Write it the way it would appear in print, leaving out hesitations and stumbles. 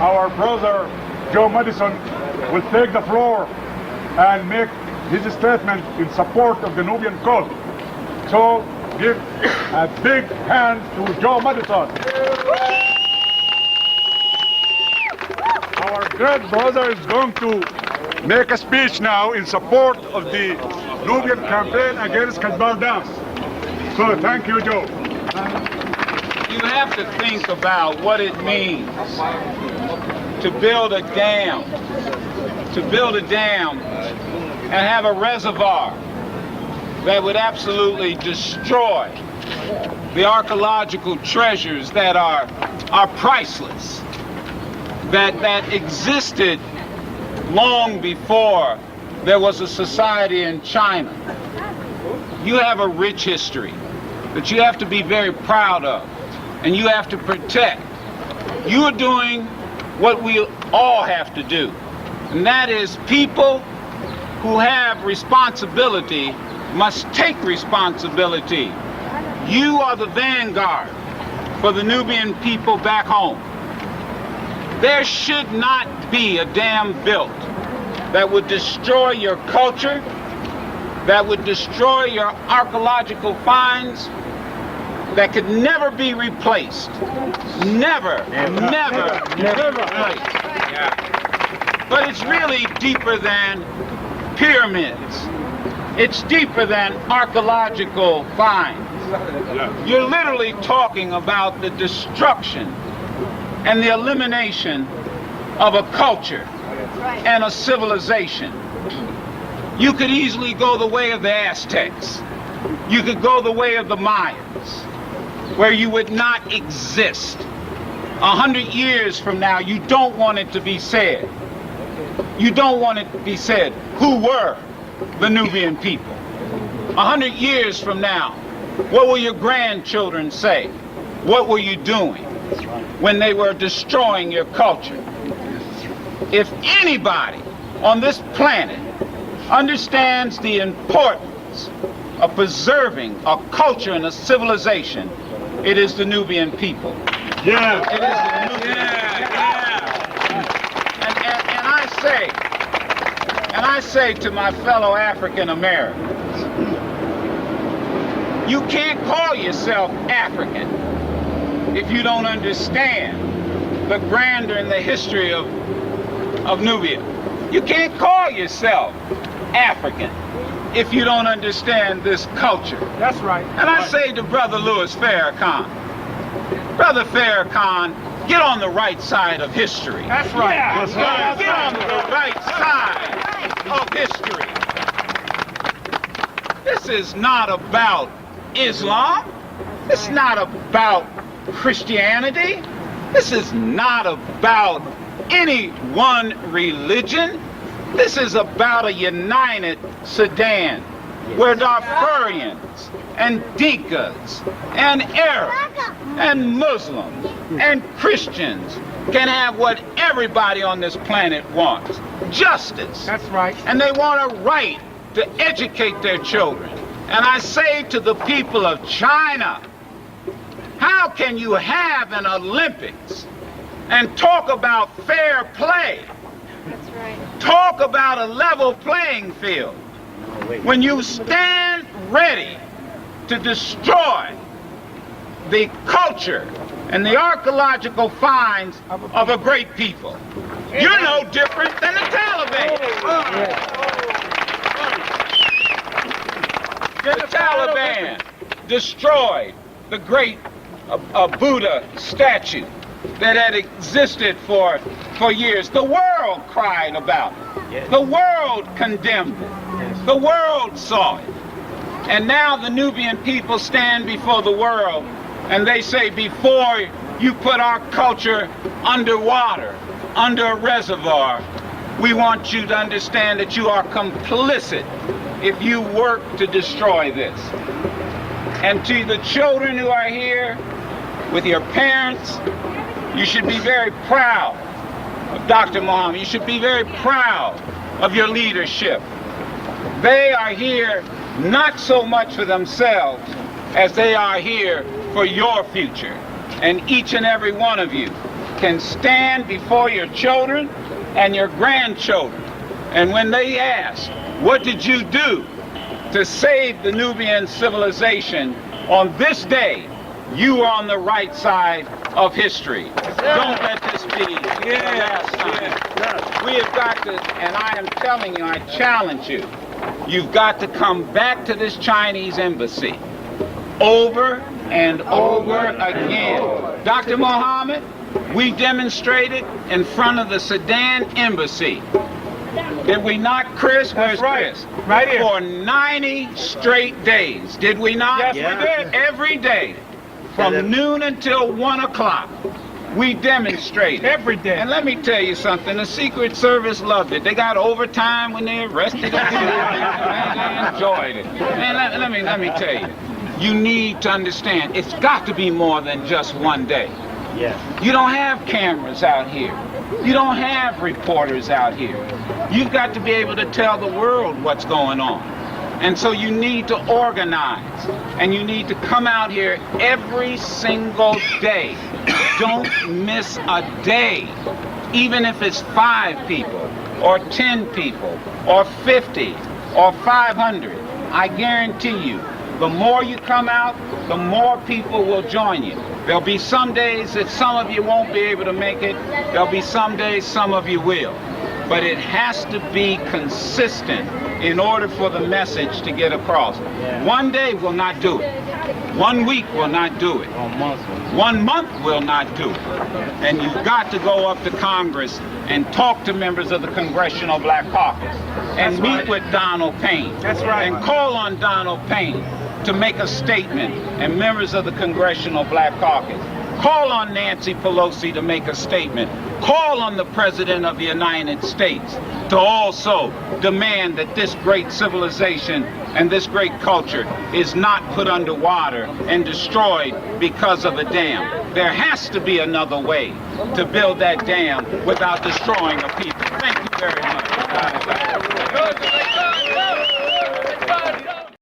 our brother Joe Madison will take the floor and make his statement in support of the Nubian cause. So give a big hand to Joe Madison. Our great brother is going to make a speech now in support of the Nubian campaign against Kadbar Dam. So thank you, Joe. You have to think about what it means to build a dam, and have a reservoir that would absolutely destroy the archaeological treasures that are priceless, that existed long before there was a society in China. You have a rich history that you have to be very proud of, and you have to protect. You are doing what we all have to do, and that is people who have responsibility must take responsibility. You are the vanguard for the Nubian people back home. There should not be a dam built that would destroy your culture, that would destroy your archaeological finds, that could never be replaced. Never replaced. But it's really deeper than pyramids. It's deeper than archaeological finds. You're literally talking about the destruction and the elimination of a culture and a civilization. You could easily go the way of the Aztecs. You could go the way of the Mayans, where you would not exist. 100 years from now, you don't want it to be said. You don't want it to be said, who were the Nubian people? 100 years from now, what will your grandchildren say? What were you doing when they were destroying your culture? If anybody on this planet understands the importance of preserving a culture and a civilization, it is the Nubian people. Yeah. It is the Nubian people. And I say to my fellow African Americans, you can't call yourself African if you don't understand the grandeur and the history of Nubia. You can't call yourself African if you don't understand this culture. That's right. And I say to Brother Louis Farrakhan, Brother Farrakhan, get on the right side of history. That's right. Yeah. That's right. Get on the right side of history. This is not about Islam. It's not about Christianity. This is not about any one religion. This is about a united Sudan where Darfurians and Dinkas and Arabs and Muslims and Christians can have what everybody on this planet wants. Justice. That's right. And they want a right to educate their children. And I say to the people of China, how can you have an Olympics and talk about fair play? That's right. Talk about a level playing field when you stand ready to destroy the culture and the archaeological finds of a great people. You're no different than the Taliban. The Taliban destroyed the great Buddha statue that had existed for years. The world cried about it. The world condemned it. The world saw it. And now the Nubian people stand before the world and they say, before you put our culture underwater, under a reservoir, we want you to understand that you are complicit if you work to destroy this. And to the children who are here with your parents, you should be very proud of Dr. Muhammad. You should be very proud of your leadership. They are here not so much for themselves as they are here for your future. And each and every one of you can stand before your children and your grandchildren, and when they ask, what did you do to save the Nubian civilization on this day, you are on the right side of history. Don't let this be the last time. We have got to, and I am telling you, I challenge you, you've got to come back to this Chinese embassy over and over again. Dr. Mohammed, we demonstrated in front of the Sudan embassy. Did we not, Chris? Where's Chris? Right here. For 90 straight days. Did we not? Yes, we did. Every day. From noon until 1 o'clock. We demonstrated. Every day. And let me tell you something. The Secret Service loved it. They got overtime when they arrested us. They enjoyed it. And let me tell you. You need to understand, it's got to be more than just one day. Yes. You don't have cameras out here. You don't have reporters out here. You've got to be able to tell the world what's going on. And so you need to organize. And you need to come out here every single day. Don't miss a day. Even if it's 5 people, or 10 people, or 50, or 500. I guarantee you, the more you come out, the more people will join you. There'll be some days that some of you won't be able to make it. There'll be some days some of you will. But it has to be consistent in order for the message to get across. One day will not do it. 1 week will not do it. 1 month will not do it. And you've got to go up to Congress and talk to members of the Congressional Black Caucus and meet with Donald Payne. That's right. And call on Donald Payne to make a statement, and members of the Congressional Black Caucus. Call on Nancy Pelosi to make a statement. Call on the President of the United States to also demand that this great civilization and this great culture is not put underwater and destroyed because of a dam. There has to be another way to build that dam without destroying a people. Thank you very much.